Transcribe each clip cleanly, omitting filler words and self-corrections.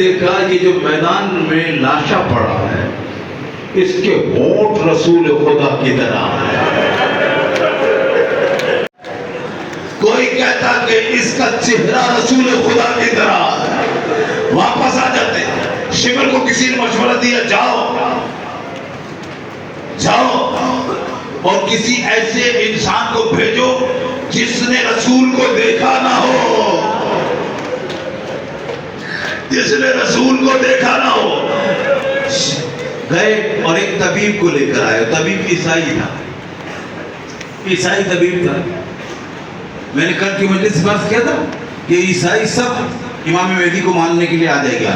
دیکھا کہ جو میدان میں لاشا پڑا ہے اس کے ہونٹ رسول خدا کی طرح ہے. کوئی کہتا کہ اس کا چہرہ رسول خدا کی طرح ہے. واپس آ جاتے. شمر کو کسی نے مشورہ دیا جاؤ اور کسی ایسے انسان کو بھیجو جس نے رسول کو دیکھا نہ ہو، جس نے رسول کو دیکھا نہ ہو. گئے اور ایک طبیب کو لے کر آئے. طبیب عیسائی تھا، عیسائی طبیب تھا. میں نے کل کی مجلس میں عرض کیا تھا کہ عیسائی سب امام مہدی کو ماننے کے لیے آ جائے گا.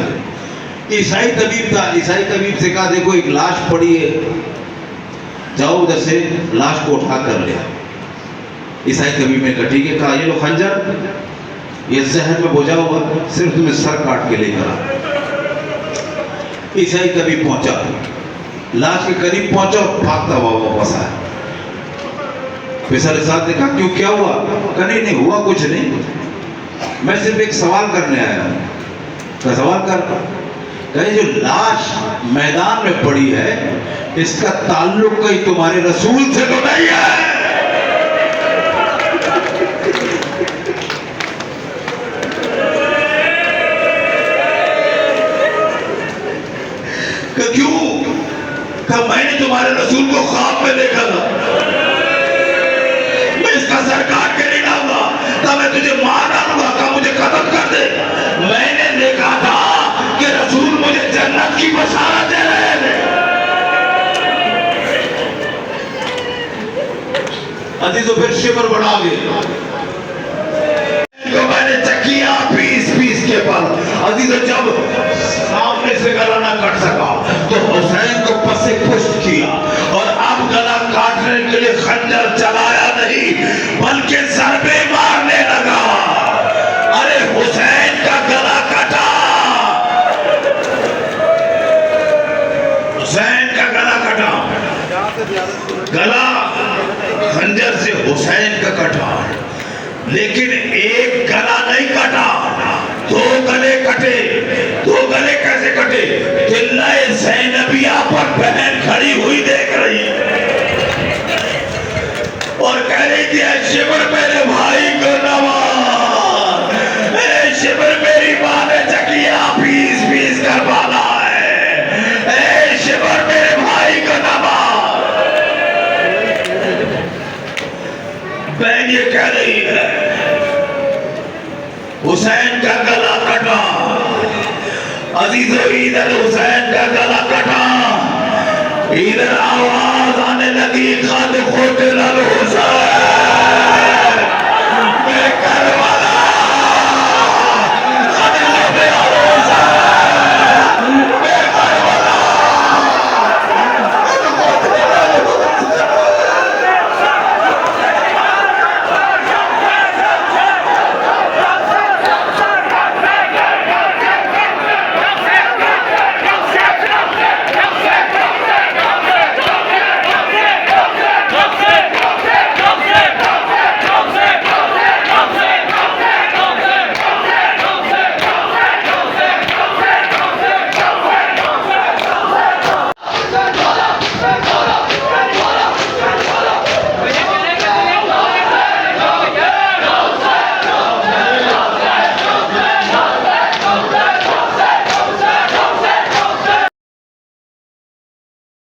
عیسائی طبیب تھا. عیسائی طبیب سے کہا دیکھو ایک لاش پڑی ہے، جاؤ ادھر سے لاش کو اٹھا کر لے. عیسائی طبیب نے کہا ٹھیک ہے. کہا یہ لو خنجر، یہ زہر میں بوجھا ہوا، صرف تمہیں سر کاٹ کے لے کر آ. عیسائی طبیب پہنچا، لاش کے قریب پہنچا اور بھاگتا ہوا واپس آیا. پیسر صاحب نے کہا کیوں، کیا ہوا؟ کہا نہیں ہوا کچھ نہیں، میں صرف ایک سوال کرنے آیا ہوں. کہا سوال کر. کہے جو لاش میدان میں پڑی ہے اس کا تعلق کہیں تمہارے رسول سے تو نہیں ہے؟ کہ کیوں؟ کہ میں نے تمہارے رسول کو خواب میں دیکھا تھا، میں اس کا سر کاٹ کے نہیں لاؤں گا، کہ میں تجھے مار ڈالوں گا، کہ مجھے قتل کر دے. میں نے دیکھا تھا کہ رسول مجھے جنت کی بشارت دے رہے تھے. عزیزو پھر شمر بڑھا گئے تو میں نے چکیا پیس کے پر. عزیزو جب سامنے سے گلا نہ کٹ سکا تو حسین کو پس پشت کیا اور اب گلا کاٹنے کے لیے خنجر چلایا نہیں بلکہ ضربے مارنے لگا. ارے حسین کا گلا کٹا، حسین کا گلا کٹا. گلا خنجر سے حسین کا کٹا، لیکن ایک گلا نہیں کٹا، دو گلے کٹے. دو گلے کیسے کٹے؟ قلعہ زینبیہ پر بہن کھڑی ہوئی دیکھ رہی اور کہہ رہی تھی اے شمر میرے بھائی کو نواز، اے شمر میری ماں نے چکیا پیس کر بالا ہے، اے شمر میرے بھائی کو نواز. بہن یہ کہہ رہی ہے حسین کا گلا کٹا. عزیزو ادھر حسین کا گلا کٹا، ادھر آواز آنے لگی خود